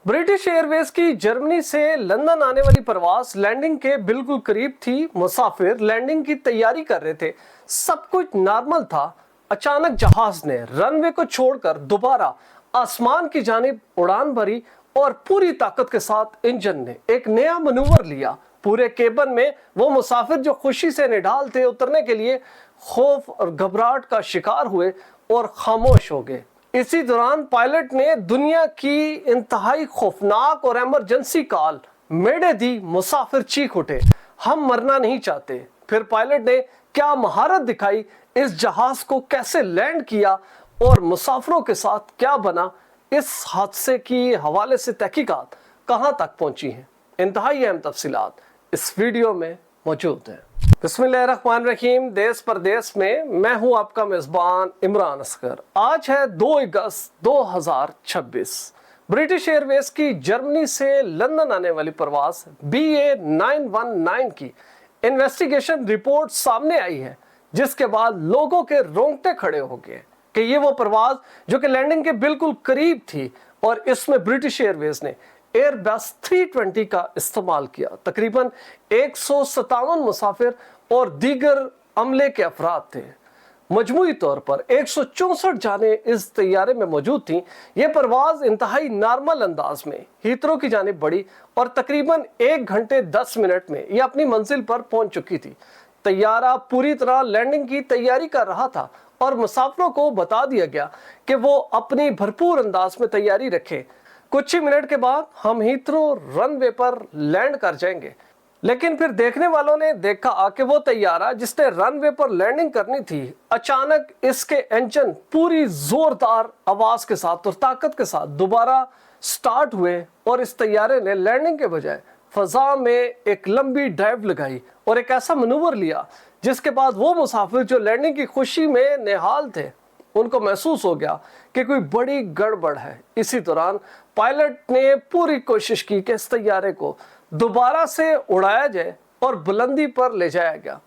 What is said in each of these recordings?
British Airways की Germany से London आने वाली परवाज लैंडिंग के बिल्कुल करीब थी। मुसाफिर लैंडिंग की तैयारी कर रहे थे, सब कुछ नॉर्मल था। अचानक जहाज ने रनवे को छोड़कर दोबारा आसमान की जानिब उड़ान भरी और पूरी ताकत के साथ इंजन ने एक नया मनूवर लिया। पूरे केबिन में वो मुसाफिर जो खुशी से निढाल थे उतरने के लिए खौफ और घबराहट का शिकार हुए और खामोश हो गए। इसी दौरान पायलट ने दुनिया की इंतहाई खौफनाक और इमरजेंसी कॉल मेडे दी। मुसाफिर चीख उठे, हम मरना नहीं चाहते। फिर पायलट ने क्या महारत दिखाई, इस जहाज को कैसे लैंड किया और मुसाफिरों के साथ क्या बना, इस हादसे की हवाले से तहकीकात कहां तक पहुंची हैं, इंतहाई अहम तफसीलात इस वीडियो में मौजूद है। बिस्मिल्लाहिर्रहमानिर्रहीम। देश परदेश में मैं हूं आपका मेजबान इमरान असगर। आज है 2 अगस्त 2026। ब्रिटिश एयरवेज की जर्मनी से लंदन आने वाली परवाज BA919 की इन्वेस्टिगेशन रिपोर्ट सामने आई है, जिसके बाद लोगों के रोंगटे खड़े हो गए कि ये वो परवाज जो कि लैंडिंग के बिल्कुल करीब थी और इसमें ब्रिटिश एयरवेज ने एयरबस 320 का इस्तेमाल किया। तकरीबन 157 मुसाफिर और दीगर अमले के अफराद थे। मजमूई तौर पर 164 जाने इस तैयारे में मौजूद थीं। यह परवाज इंतहाई नॉर्मल अंदाज में हीथ्रो की जानिब बढ़ी और तकरीबन 1 घंटे 10 मिनट में यह अपनी मंजिल पर पहुंच चुकी थी। तैयारा पूरी तरह लैंडिंग की तैयारी कर रहा था और मुसाफिरों को बता दिया गया कि वो अपनी भरपूर अंदाज में तैयारी रखें। कुछ ही मिनट के बाद हम हीथ्रो रनवे पर लैंड कर जाएंगे। लेकिन फिर देखने वालों ने देखा कि वो तैयारा जिसने रनवे पर लैंडिंग करनी थी, अचानक इसके इंजन पूरी जोरदार आवाज के साथ और ताकत के साथ दोबारा स्टार्ट हुए और इस तैयारे ने लैंडिंग के बजाय फजा में एक लंबी डाइव लगाई और एक ऐसा मनूवर लिया जिसके बाद वो मुसाफिर जो लैंडिंग की खुशी में निहाल थे, उनको महसूस हो गया कि कोई बड़ी गड़बड़ है। इसी दौरान पायलट ने पूरी कोशिश की कि इस तैयारे को दोबारा से उड़ाया जाए और बुलंदी पर ले जाया गया।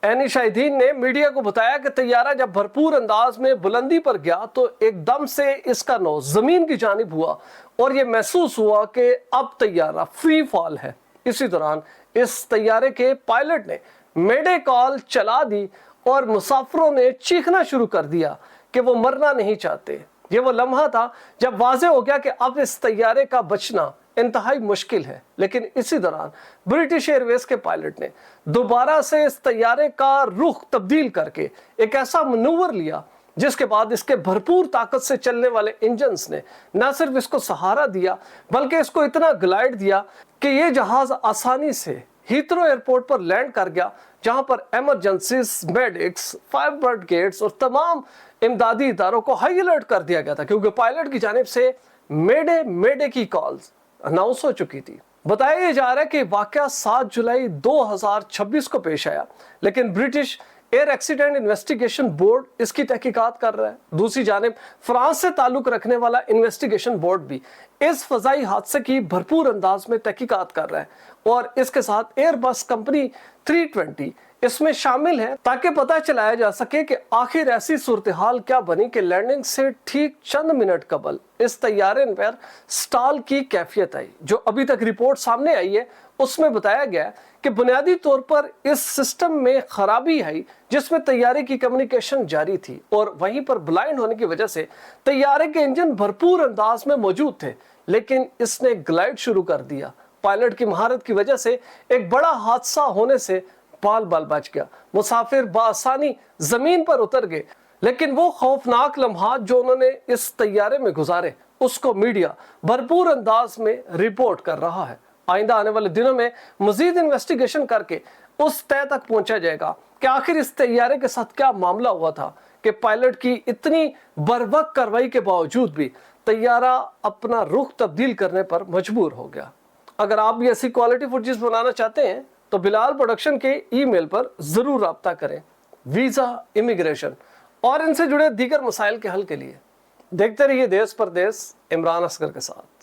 एनी शाहिदीन ने मीडिया को बताया कि तैयारा जब भरपूर अंदाज में बुलंदी पर गया तो एकदम से इसका नौ जमीन की जानिब हुआ और यह महसूस हुआ कि अब तैयारा फ्री फॉल है। इसी दौरान इस तैयारे के पायलट ने मेडे कॉल चला दी और मुसाफिरों ने चीखना शुरू कर दिया कि वो मरना नहीं चाहते। ये वो लम्हा था जब वाज़ेह हो गया कि अब इस तैयारे का बचना इंतहाई मुश्किल है। लेकिन इसी दौरान ब्रिटिश एयरवेज के पायलट ने दोबारा से इस तैयारे का रुख तब्दील करके एक ऐसा मनूवर लिया जिसके बाद इसके भरपूर ताकत से चलने वाले इंजन्स ने न सिर्फ इसको सहारा दिया बल्कि इसको इतना ग्लाइड दिया कि ये जहाज आसानी से हीथ्रो एयरपोर्ट पर लैंड कर गया, जहां पर इमरजेंसीज, मेडिक्स, फायर ब्रिगेड्स और तमाम इमदादी इदारों को हाई अलर्ट कर दिया गया था, क्योंकि पायलट की जानिब से मेडे मेडे की कॉल्स अनाउंस हो चुकी थी। बताया जा रहा है कि वाकया 7 जुलाई 2026 को पेश आया, लेकिन British air accident investigation board इसकी तहकीकात कर रहा है। दूसरी जानिब फ्रांस से ताल्लुक रखने वाला इन्वेस्टिगेशन बोर्ड भी इस फजाई हादसे की भरपूर अंदाज में तहकीकात कर रहा है और इसके साथ एयरबस कंपनी 320 इसमें शामिल है, ताकि पता चलाया जा सके कि आखिर ऐसी सूरत हाल क्या बनी कि लैंडिंग से ठीक चंद मिनट कबल इस तैयारे पर स्टॉल की कैफियत आई। जो अभी तक रिपोर्ट सामने आई है उसमें बताया गया कि बुनियादी तौर पर इस सिस्टम में खराबी आई जिसमें तैयारे की कम्युनिकेशन जारी थी और वहीं पर ब्लाइंड होने की वजह से तैयारे के इंजन भरपूर अंदाज में मौजूद थे, लेकिन इसने ग्लाइड शुरू कर दिया। पायलट की महारत की वजह से एक बड़ा हादसा होने से बाल बाल बच गया। मुसाफिर बासानी जमीन पर उतर गए, लेकिन वो खौफनाक लम्हात जो उन्होंने इस तैयारे में गुजारे उसको मीडिया भरपूर अंदाज में रिपोर्ट कर रहा है। आइंदा आने वाले दिनों में मजीद इन्वेस्टिगेशन करके उस तय तक पहुंचा जाएगा कि आखिर इस तैयारे के साथ क्या मामला हुआ था कि पायलट की इतनी बर्वक्त कार्रवाई के बावजूद भी तैयारा अपना रुख तब्दील करने पर मजबूर हो गया। अगर आप भी ऐसी क्वालिटी फुटेज बनाना चाहते हैं तो बिलाल प्रोडक्शन के ईमेल पर जरूर राब्ता करें। वीजा, इमिग्रेशन और इनसे जुड़े दीगर मसाइल के हल के लिए देखते रहिए देश परदेश इमरान असगर के साथ।